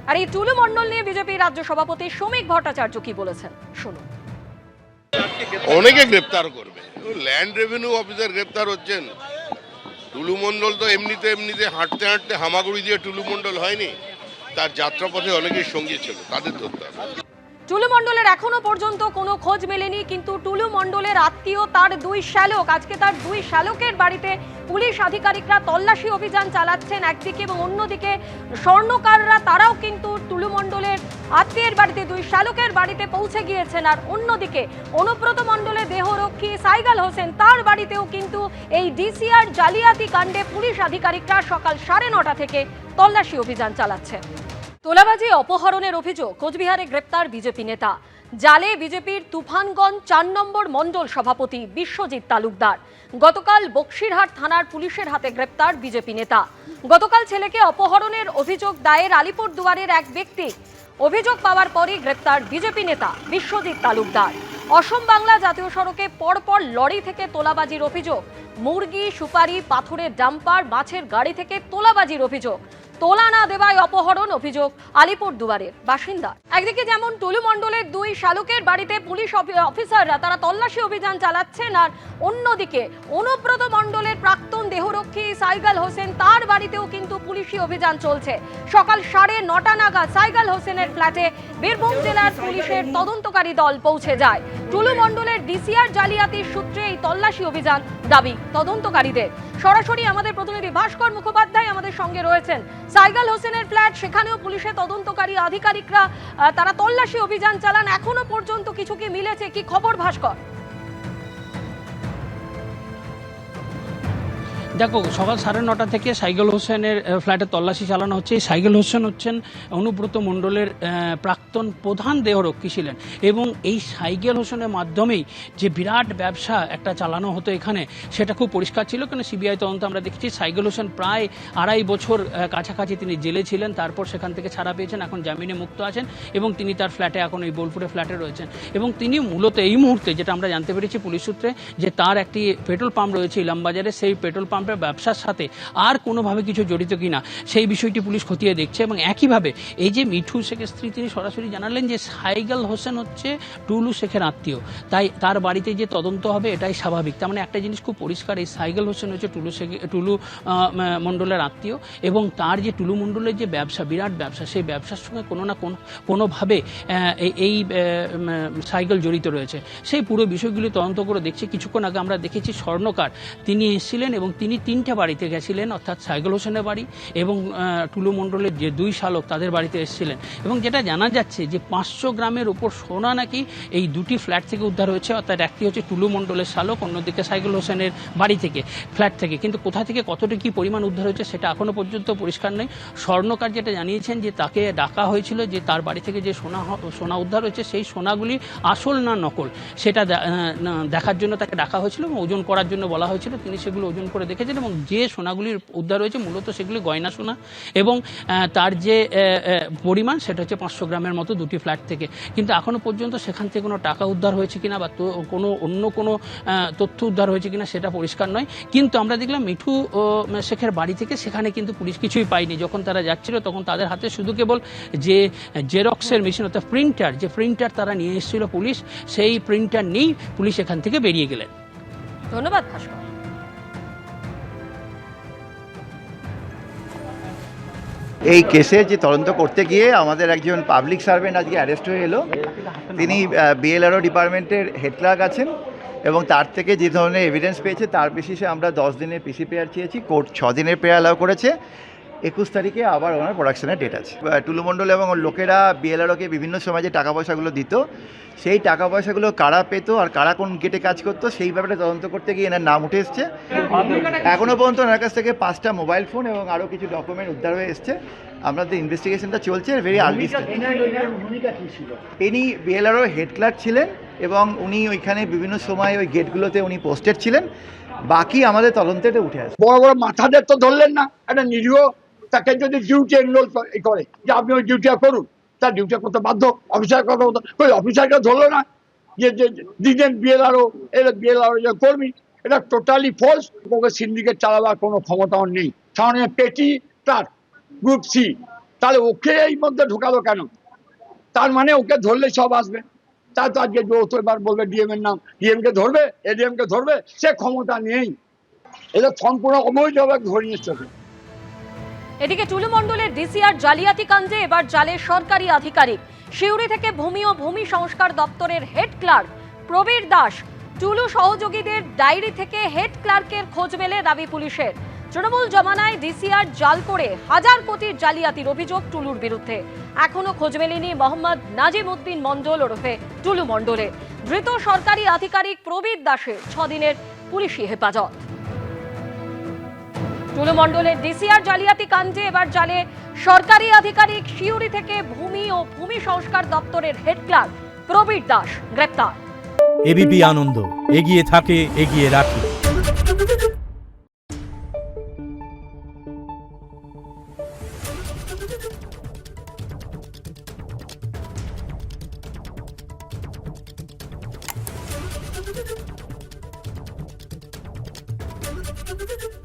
আর এই টুলু মণ্ডল নিয়ে বিজেপি রাজ্য সভাপতি শ্রমিক ভট্টাচার্য কি বলেছেন শুনুন। অনেকে গ্রেপ্তার করবে, ল্যান্ড রেভিনিউ অফিসার গ্রেপ্তার হচ্ছেন। টুলু মণ্ডল তো এমনিতে হাঁটতে হাঁটতে হামাগুড়ি দিয়ে টুলু মণ্ডল হয়নি, তার যাত্রাপথে অনেকেই সঙ্গী ছিল, তাদের ধরতে হবে। টুলু মণ্ডলের এখনো পর্যন্ত কোনো খোঁজ মেলেনি, কিন্তু টুলু মণ্ডলের আত্মীয় তার দুই শ্যালক, আজকে তার দুই শ্যালকের বাড়িতে পুলিশ আধিকারিকরা তল্লাশি অভিযান চালাচ্ছেন একদিকে, এবং অন্যদিকে স্বর্ণকাররা তারাও কিন্তু টুলু মণ্ডলের আত্মীয়ের বাড়িতে, দুই শ্যালকের বাড়িতে পৌঁছে গিয়েছেন। আর অন্যদিকে অনুব্রত মণ্ডলের দেহরক্ষী সাইগাল হোসেন, তার বাড়িতেও কিন্তু এই ডিসিআর জালিয়াতি কাণ্ডে পুলিশ আধিকারিকরা সকাল 9:30 থেকে তল্লাশি অভিযান চালাচ্ছেন। তোলাবাজি অপহরণের অভিযোগ, কোচবিহারে গ্রেপ্তার বিজেপি নেতা। জালে বিজেপির তুফানগঞ্জ 4 নম্বর মণ্ডল সভাপতি বিশ্বজিৎ তালুকদার। গতকাল বক্সিরহাট থানার পুলিশের হাতে গ্রেপ্তার বিজেপি নেতা। গতকাল ছেলেকে অপহরণের অভিযোগ দায়ের আলিপুরদুয়ারের এক ব্যক্তি। অভিযোগ পাওয়ার পরই গ্রেপ্তার বিজেপি নেতা বিশ্বজিৎ তালুকদার। অসম বাংলা জাতীয় সড়কে পরপর লরি থেকে তোলাবাজির অভিযোগ। মুরগি, সুপারি, পাথরের ডাম্পার, মাছের গাড়ি থেকে তোলাবাজির অভিযোগ। তোলা না দেওয়ায় অপহরণ অভিযোগ আলিপুরদুয়ারের বাসিন্দা। একদিকে যেমন টুলু মণ্ডলের দুই শালকের বাড়িতে পুলিশ অফিসাররা তারা তল্লাশি অভিযান চালাচ্ছেন, আর অন্যদিকে অনুব্রত মণ্ডলের প্রাক্তন দেহরক্ষী সাইগাল হোসেন, তার বাড়িতেও কিন্তু পুলিশি অভিযান চলছে। সকাল 9:30 নাগাদ সাইগাল হোসেনের ফ্ল্যাটে বীরভূম জেলার পুলিশের তদন্তকারী দল পৌঁছে যায়। টুলু মণ্ডলের ডিসিআর জালিয়াতির সূত্রে এই তল্লাশি অভিযান দাবি তদন্তকারীদের। সরাসরি আমাদের প্রতিনিধি ভাস্কর মুখোপাধ্যায় আমাদের সঙ্গে রয়েছেন। সাইগাল হোসেনের ফ্ল্যাট, সেখানেও পুলিশের তদন্তকারী আধিকারিকরা তারা তল্লাশি অভিযান চালান। এখনো পর্যন্ত কিছু কি মিলেছে, কি খবর ভাস্কর? দেখো, সকাল 9:30 থেকে সাইগাল হোসেনের ফ্ল্যাটে তল্লাশি চালানো হচ্ছে। সাইগাল হোসেন হচ্ছেন অনুব্রত মণ্ডলের প্রাক্তন প্রধান দেহরক্ষী ছিলেন, এবং এই সাইগাল হোসেনের মাধ্যমেই যে বিরাট ব্যবসা একটা চালানো হতো এখানে, সেটা খুব পরিষ্কার ছিল। কেন সিবিআই তদন্ত আমরা দেখেছি, সাইগাল হোসেন প্রায় 2.5 বছর কাছাকাছি তিনি জেলে ছিলেন, তারপর সেখান থেকে ছাড়া পেয়েছেন, এখন জামিনে মুক্ত আছেন, এবং তিনি তার ফ্ল্যাটে এখন এই বোলপুরে ফ্ল্যাটে রয়েছেন। এবং তিনি মূলত এই মুহূর্তে যেটা আমরা জানতে পেরেছি পুলিশ সূত্রে, যে তার একটি পেট্রোল পাম্প রয়েছে ইলামবাজারে, সেই পেট্রোল পাম্প ব্যবসার সাথে আর কোনোভাবে কিছু জড়িত কিনা সেই বিষয়টি পুলিশ খতিয়ে দেখছে। এবং একইভাবে এই যে মিঠু শেখের স্ত্রী, তিনি সরাসরি জানালেন যে সাইগাল হোসেন হচ্ছে টুলু শেখের আত্মীয়, তাই তার বাড়িতে যে তদন্ত হবে এটাই স্বাভাবিক। তার মানে একটা জিনিস খুব পরিষ্কার, এই সাইগাল হোসেন হচ্ছে টুলু মণ্ডলের আত্মীয়, এবং তার যে টুলু মণ্ডলের যে ব্যবসা, বিরাট ব্যবসা, সেই ব্যবসার সঙ্গে কোনো না কোনোভাবে এই সাইগাল জড়িত রয়েছে। সেই পুরো বিষয়গুলি তদন্ত করে দেখছে। কিছুক্ষণ আগে আমরা দেখেছি স্বর্ণকার তিনি এসেছিলেন, এবং তিনি 3টে বাড়িতে গেছিলেন, অর্থাৎ সাইগাল হোসেনের বাড়ি এবং টুলু মণ্ডলের যে দুই শালক তাদের বাড়িতে এসেছিলেন। এবং যেটা জানা যাচ্ছে যে 500 গ্রামের উপর সোনা নাকি এই দুটি ফ্ল্যাট থেকে উদ্ধার হয়েছে, অর্থাৎ একটি হচ্ছে টুলু মণ্ডলের শালক, অন্যদিকে সাইগাল হোসেনের বাড়ি থেকে, ফ্ল্যাট থেকে। কিন্তু কোথা থেকে কতটা কী পরিমাণ উদ্ধার হয়েছে সেটা এখনও পর্যন্ত পরিষ্কার নেই। স্বর্ণকার যেটা জানিয়েছেন যে তাকে ডাকা হয়েছিল, যে তার বাড়ি থেকে যে সোনা উদ্ধার হয়েছে সেই সোনাগুলি আসল না নকল সেটা দেখার জন্য তাকে ডাকা হয়েছিল, এবং ওজন করার জন্য বলা হয়েছিল। তিনি সেগুলো ওজন করে দেখেছেন, এবং যে সোনাগুলির উদ্ধার হয়েছে মূলত সেগুলি গয়না সোনা, এবং তার যে পরিমাণ সেটা হচ্ছে 500 গ্রামের মতো দুটি ফ্ল্যাট থেকে। কিন্তু এখনও পর্যন্ত সেখান থেকে কোনো টাকা উদ্ধার হয়েছে কিনা বা অন্য কোনো তথ্য উদ্ধার হয়েছে কিনা সেটা পরিষ্কার নয়। কিন্তু আমরা দেখলাম মিঠু শেখের বাড়ি থেকে সেখানে কিন্তু পুলিশ কিছুই পায়নি। যখন তারা যাচ্ছিল তখন তাদের হাতে শুধু কেবল যে জেরক্সের মেশিন, অর্থাৎ প্রিন্টার তারা নিয়ে এসেছিল পুলিশ, সেই প্রিন্টার নিয়েই পুলিশ এখান থেকে বেরিয়ে গেলেন। ধন্যবাদ ভাস্কর। এই কেসে যে তদন্ত করতে গিয়ে আমাদের একজন পাবলিক সার্ভেন্ট আজকে অ্যারেস্ট হয়ে এলো। তিনি বিএলআরও ডিপার্টমেন্টের হেড ক্লার্ক আছেন, এবং তার থেকে যে ধরনের এভিডেন্স পেয়েছে তার বেসিসে আমরা 10 দিনের পিসি পেয়ার চেয়েছি। কোর্ট 6 দিনের পেয়ার অ্যালাউ করেছে। 21 তারিখে আবার ওনার প্রোডাকশনের ডেট আছে। টুলু মণ্ডল এবং ওর লোকেরা বিএলআরওকে বিভিন্ন সময় যে টাকা পয়সাগুলো দিত, সেই টাকা পয়সাগুলো কারা পেতো আর কারা কোন গেটে কাজ করতো সেই ব্যাপারে তদন্ত করতে গিয়ে এনার নাম উঠে এসছে। এখনও পর্যন্ত ওনার কাছ থেকে 5টা মোবাইল ফোন এবং আরও কিছু ডকুমেন্ট উদ্ধার হয়ে এসছে। আমাদের ইনভেস্টিগেশনটা চলছে ভেরি আর্লি স্টেজ। ইনি বিএলআরও হেড ক্লার্ক ছিলেন, এবং উনি ওইখানে বিভিন্ন সময় ওই গেটগুলোতে উনি পোস্টেড ছিলেন। বাকি আমাদের তদন্তে উঠে আসে। বড় বড় মাথাদের তো ধরলেন না। একটা নিরীহ তাকে যদি ডিউটি এনরোল করে যে আপনি ওই ডিউটিটা করুন, তার ডিউটি করতে বাধ্য। অফিসার কথা বলতো, ওই অফিসারকে ধরলো না, যে দিলেন বিএলআরও, এর বিএলআরও যে কর্মী। এটা টোটালি ফলস। ওকে সিন্ডিকেট চালাবার কোনো ক্ষমতা নেই। সামনে পেটি তার গ্রুপ সি, তাহলে ওকে এই মধ্যে ঢোকালো কেন? তার মানে ওকে ধরলে সব আসবে। তাই তো আজকে ও তো এবার বলবে ডিএম এর নাম, ডিএম কে ধরবে, এডিএম কে ধরবে, সে ক্ষমতা নেই। এটা সম্পূর্ণ অবৈধভাবে ধরে নিচ্ছে। এদিকে টুলু মণ্ডলের ডিসিআর জালিয়াতি কাণ্ডে এবার জালে সরকারি আধিকারিক। সিউড়ি থেকে ভূমি ও ভূমি সংস্কার দপ্তরের হেড ক্লার্ক প্রবীর দাস টুলু সহযোগীদের ডায়েরি থেকে হেড ক্লার্কের খোঁজ মেলে দাবি পুলিশের। তৃণমূল জমানায় ডিসিআর জাল করে হাজার কোটির জালিয়াতির অভিযোগ টুলুর বিরুদ্ধে। এখনো খোঁজ মেলেনি মোহাম্মদ নাজিম উদ্দিন মণ্ডল ওরফে টুলু মণ্ডলের। ধৃত সরকারি আধিকারিক প্রবীর দাসের 6 দিনের পুলিশি হেফাজত। টুলু মণ্ডলের ডিসিআর জালিয়াতি কাণ্ডে এবার জালে সরকারি আধিকারিক। সিউড়ি থেকে ভূমি ও ভূমি সংস্কার দপ্তরের হেড ক্লার্ক প্রবীর দাস গ্রেপ্তার। এবিপি আনন্দ, এগিয়ে থাকে, এগিয়ে রাখে। Thank you.